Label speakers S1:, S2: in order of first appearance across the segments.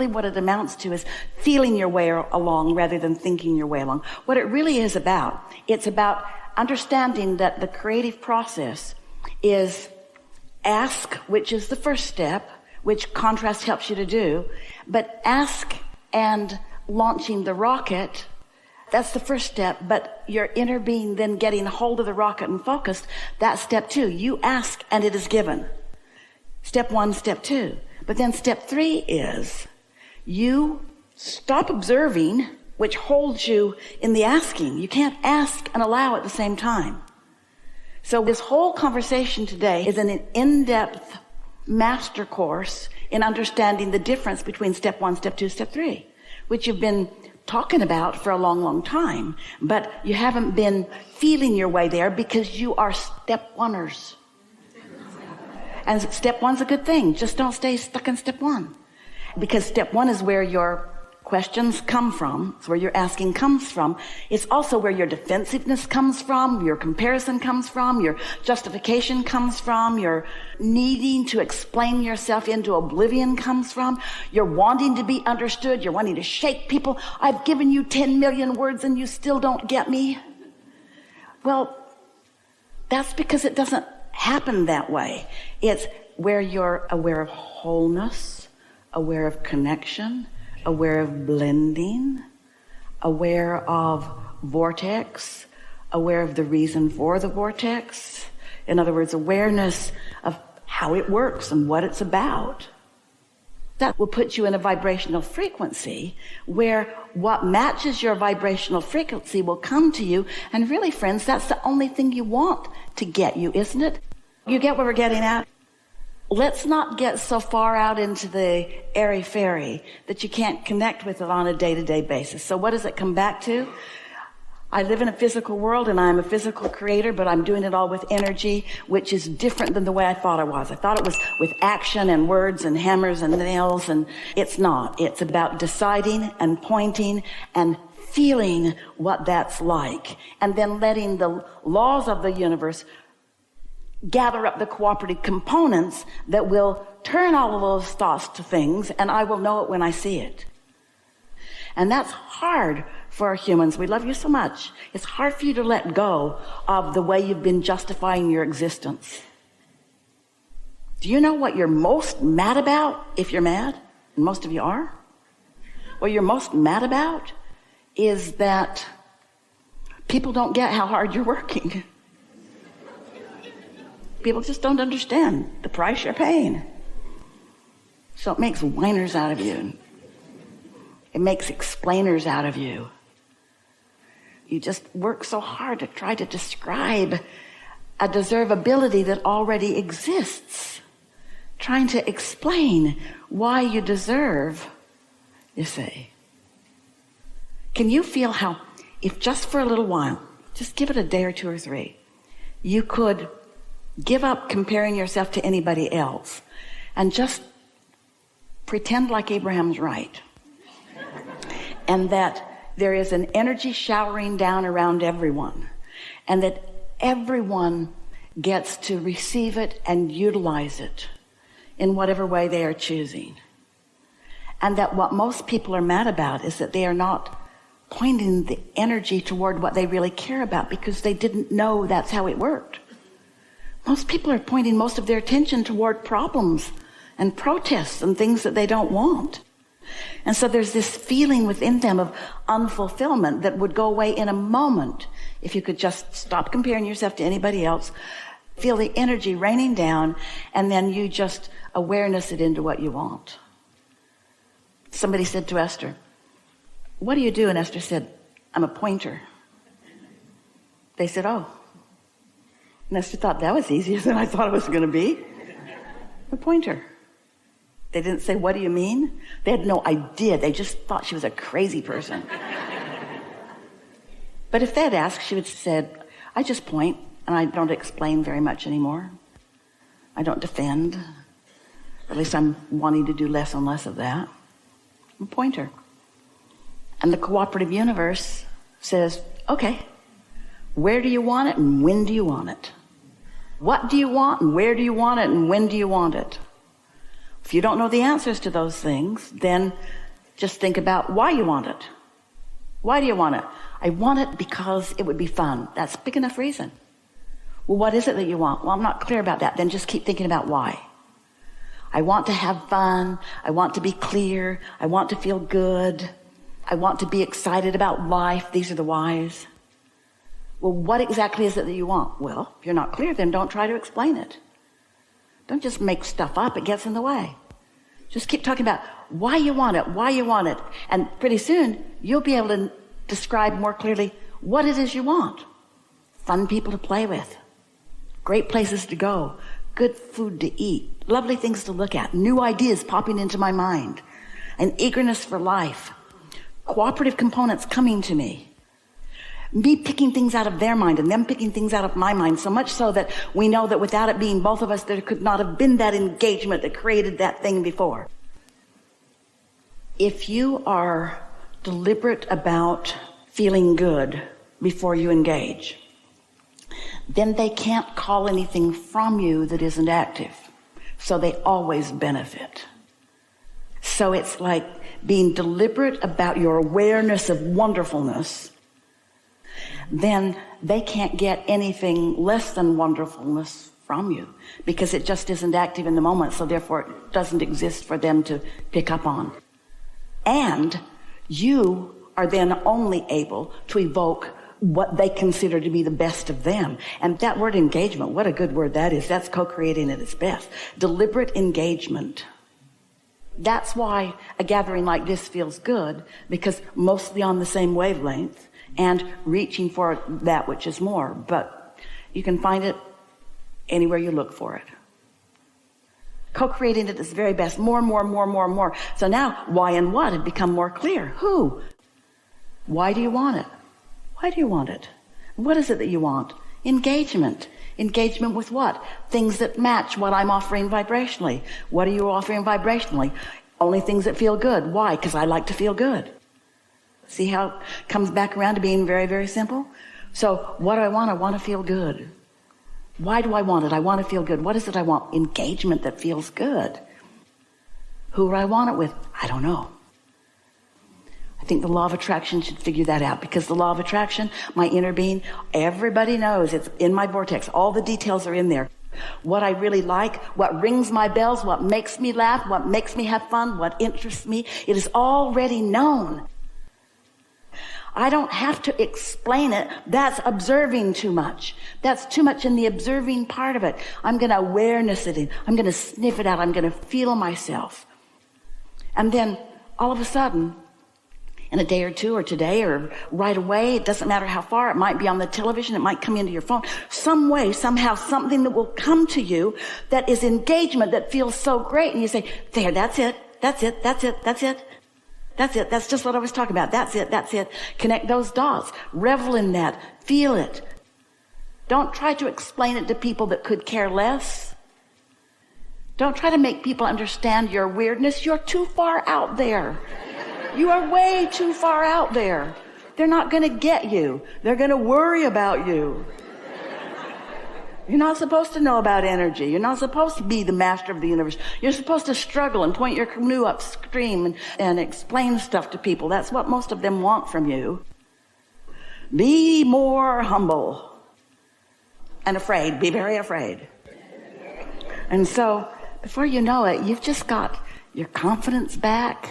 S1: really what it amounts to is feeling your way along rather than thinking your way along. What it really is about, it's about understanding that the creative process is ask, which is the first step, which contrast helps you to do, but ask and launching the rocket, that's the first step, but your inner being then getting hold of the rocket and focused, that's step 2. You ask and it is given. Step 1, step 2. But then step 3 is you stop observing, which holds you in the asking. You can't ask and allow at the same time. So this whole conversation today is an in-depth master course in understanding the difference between step 1, step 2, step 3, which you've been talking about for a long, long time, but you haven't been feeling your way there because you are step 1ers. And step 1's a good thing. Just don't stay stuck in step 1, because step 1 is where your questions come from. It's where your asking comes from. It's also where your defensiveness comes from, your comparison comes from, your justification comes from, your needing to explain yourself into oblivion comes from, your wanting to be understood, you're wanting to shake people. I've given you 10 million words and you still don't get me. Well, that's because it doesn't happen that way. It's where you're aware of wholeness, aware of connection, aware of blending, aware of vortex, aware of the reason for the vortex. In other words, awareness of how it works and what it's about. That will put you in a vibrational frequency where what matches your vibrational frequency will come to you. And really, friends, that's the only thing you want to get you, isn't it? You get what we're getting at? Let's not get so far out into the airy-fairy that you can't connect with it on a day-to-day basis. So what does it come back to? I live in a physical world and I'm a physical creator, but I'm doing it all with energy, which is different than the way I thought it was. I thought it was with action and words and hammers and nails, and it's not. It's about deciding and pointing and feeling what that's like, and then letting the laws of the universe gather up the cooperative components that will turn all of those thoughts to things, and I will know it when I see it. And that's hard for humans. We love you so much. It's hard for you to let go of the way you've been justifying your existence. Do you know what you're most mad about if you're mad? And most of you are. What you're most mad about is that people don't get how hard you're working. People just don't understand the price you're paying. So it makes whiners out of you. It makes explainers out of you. You just work so hard to try to describe a deservability that already exists. Trying to explain why you deserve, you say. Can you feel how, if just for a little while, just give it a day or 2 or 3, you could give up comparing yourself to anybody else and just pretend like Abraham's right. And that there is an energy showering down around everyone, and that everyone gets to receive it and utilize it in whatever way they are choosing. And that what most people are mad about is that they are not pointing the energy toward what they really care about because they didn't know that's how it worked. Most people are pointing most of their attention toward problems and protests and things that they don't want. And so there's this feeling within them of unfulfillment that would go away in a moment if you could just stop comparing yourself to anybody else, feel the energy raining down, and then you just awareness it into what you want. Somebody said to Esther, "What do you do?" And Esther said, "I'm a pointer." They said, "Oh." And Esther thought, that was easier than I thought it was going to be. A pointer. They didn't say, "What do you mean?" They had no idea. They just thought she was a crazy person. But if they had asked, she would have said, "I just point, and I don't explain very much anymore. I don't defend. At least I'm wanting to do less and less of that. I'm a pointer." And the cooperative universe says, "Okay, where do you want it and when do you want it? What do you want and where do you want it and when do you want it?" If you don't know the answers to those things, then just think about why you want it. Why do you want it? I want it because it would be fun. That's a big enough reason. Well, what is it that you want? Well, I'm not clear about that. Then just keep thinking about why. I want to have fun. I want to be clear. I want to feel good. I want to be excited about life. These are the whys. Well, what exactly is it that you want? Well, if you're not clear, then don't try to explain it. Don't just make stuff up. It gets in the way. Just keep talking about why you want it, why you want it. And pretty soon, you'll be able to describe more clearly what it is you want. Fun people to play with. Great places to go. Good food to eat. Lovely things to look at. New ideas popping into my mind. An eagerness for life. Cooperative components coming to me. Me picking things out of their mind and them picking things out of my mind, so much so that we know that without it being both of us, there could not have been that engagement that created that thing before. If you are deliberate about feeling good before you engage, then they can't call anything from you that isn't active. So they always benefit. So it's like being deliberate about your awareness of wonderfulness. Then they can't get anything less than wonderfulness from you because it just isn't active in the moment, so therefore it doesn't exist for them to pick up on. And you are then only able to evoke what they consider to be the best of them. And that word engagement, what a good word that is. That's co-creating at its best. Deliberate engagement. That's why a gathering like this feels good, because mostly on the same wavelength and reaching for that which is more. But you can find it anywhere you look for it. Co-creating at its very best. More. So now, why and what have become more clear. Who? Why do you want it? Why do you want it? What is it that you want? Engagement. Engagement with what? Things that match what I'm offering vibrationally. What are you offering vibrationally? Only things that feel good. Why? Because I like to feel good. See how it comes back around to being very, very simple? So what do I want? I want to feel good. Why do I want it? I want to feel good. What is it I want? Engagement that feels good. Who do I want it with? I don't know. I think the law of attraction should figure that out, because the law of attraction, my inner being, everybody knows it's in my vortex. All the details are in there. What I really like, what rings my bells, what makes me laugh, what makes me have fun, what interests me, it is already known. I don't have to explain it. That's observing too much. That's too much in the observing part of it. I'm going to awareness it in. I'm going to sniff it out. I'm going to feel myself. And then all of a sudden, in a day or two or today or right away, it doesn't matter how far, it might be on the television, it might come into your phone, some way, somehow, something that will come to you that is engagement that feels so great. And you say, there, that's it. That's it. That's it. That's it. That's it. That's just what I was talking about. That's it. That's it. Connect those dots. Revel in that. Feel it. Don't try to explain it to people that could care less. Don't try to make people understand your weirdness. You're too far out there. You are way too far out there. They're not going to get you. They're going to worry about you. You're not supposed to know about energy. You're not supposed to be the master of the universe. You're supposed to struggle and point your canoe upstream and explain stuff to people. That's what most of them want from you. Be more humble and afraid. Be very afraid. And so, before you know it, you've just got your confidence back.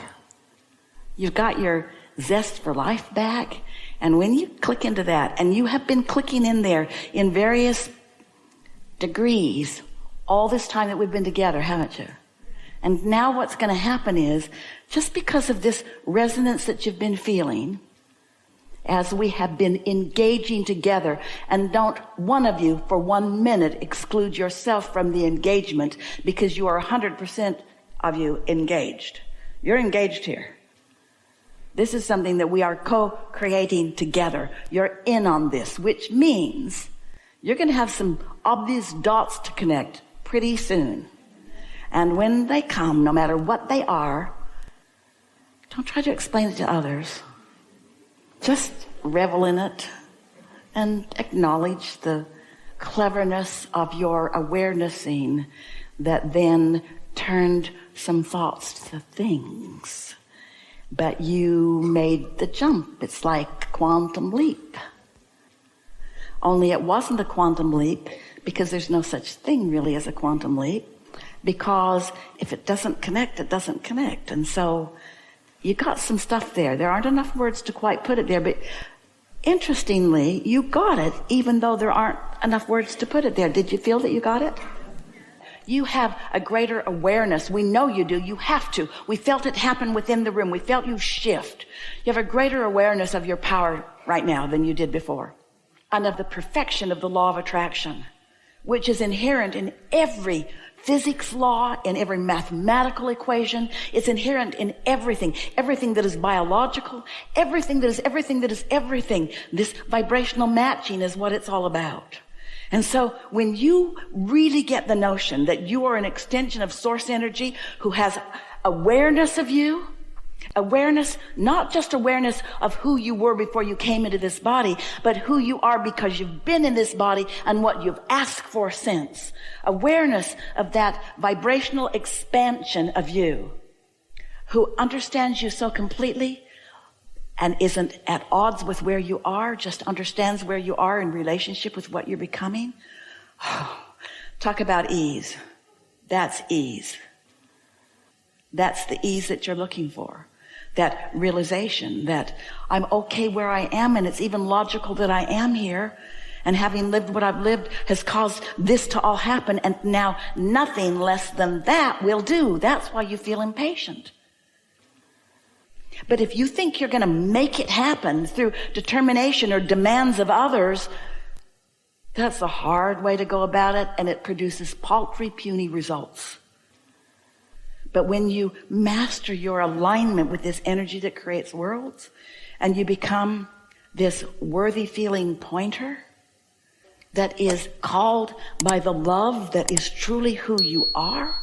S1: You've got your zest for life back. And when you click into that, and you have been clicking in there in various degrees all this time that we've been together, haven't you? And now what's going to happen is, just because of this resonance that you've been feeling, as we have been engaging together, and don't one of you for 1 minute exclude yourself from the engagement, because you are 100% of you engaged. You're engaged here. This is something that we are co-creating together. You're in on this, which means you're going to have some obvious dots to connect pretty soon. And when they come, no matter what they are, don't try to explain it to others. Just revel in it and acknowledge the cleverness of your awarenessing that then turned some thoughts to things. But you made the jump. It's like quantum leap. Only it wasn't a quantum leap because there's no such thing really as a quantum leap. Because if it doesn't connect, it doesn't connect. And so you got some stuff there. There aren't enough words to quite put it there. But interestingly, you got it even though there aren't enough words to put it there. Did you feel that you got it? You have a greater awareness. We know you do. You have to. We felt it happen within the room. We felt you shift. You have a greater awareness of your power right now than you did before. And of the perfection of the law of attraction, which is inherent in every physics law, in every mathematical equation. It's inherent in everything. Everything that is biological, everything that is everything. This vibrational matching is what it's all about. And so when you really get the notion that you are an extension of source energy who has awareness of you, awareness, not just awareness of who you were before you came into this body, but who you are because you've been in this body and what you've asked for since. Awareness of that vibrational expansion of you, who understands you so completely and isn't at odds with where you are, just understands where you are in relationship with what you're becoming. Oh, talk about ease. That's ease. That's the ease that you're looking for. That realization that I'm okay where I am, and it's even logical that I am here, and having lived what I've lived has caused this to all happen, and now nothing less than that will do. That's why you feel impatient. But if you think you're going to make it happen through determination or demands of others, that's a hard way to go about it, and it produces paltry, puny results. But when you master your alignment with this energy that creates worlds, and you become this worthy feeling pointer that is called by the love that is truly who you are,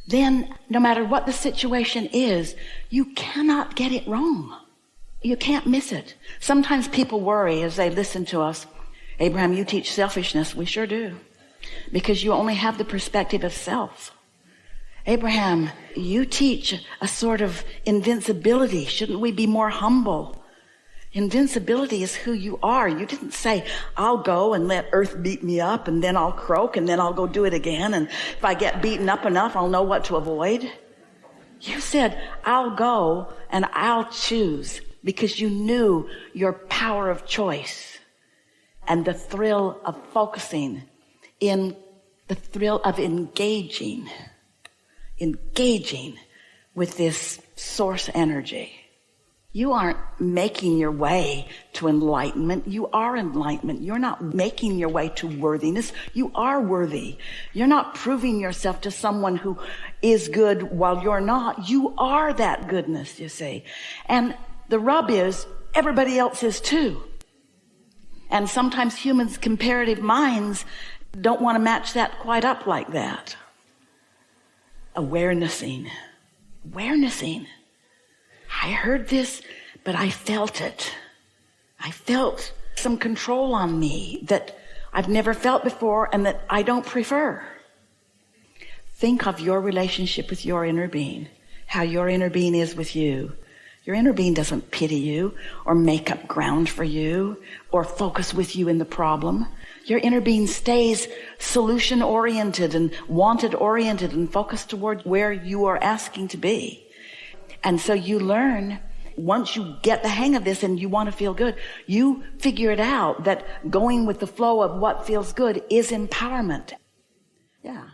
S1: then no matter what the situation is, you cannot get it wrong. You can't miss it. Sometimes people worry as they listen to us, Abraham, you teach selfishness. We sure do. Because you only have the perspective of self. Abraham, you teach a sort of invincibility. Shouldn't we be more humble? Invincibility is who you are. You didn't say, I'll go and let earth beat me up, and then I'll croak, and then I'll go do it again. And if I get beaten up enough, I'll know what to avoid. You said, I'll go and I'll choose, because you knew your power of choice and the thrill of focusing, in the thrill of engaging with this source energy. You aren't making your way to enlightenment. You are enlightenment. You're not making your way to worthiness. You are worthy. You're not proving yourself to someone who is good while you're not. You are that goodness, you see. And the rub is, everybody else is too. And sometimes humans' comparative minds don't want to match that quite up like that. Awarenessing. I heard this, but I felt it. I felt some control on me that I've never felt before and that I don't prefer. Think of your relationship with your inner being, how your inner being is with you. Your inner being doesn't pity you or make up ground for you or focus with you in the problem. Your inner being stays solution-oriented and wanted-oriented and focused toward where you are asking to be. And so you learn, once you get the hang of this and you want to feel good, you figure it out that going with the flow of what feels good is empowerment. Yeah.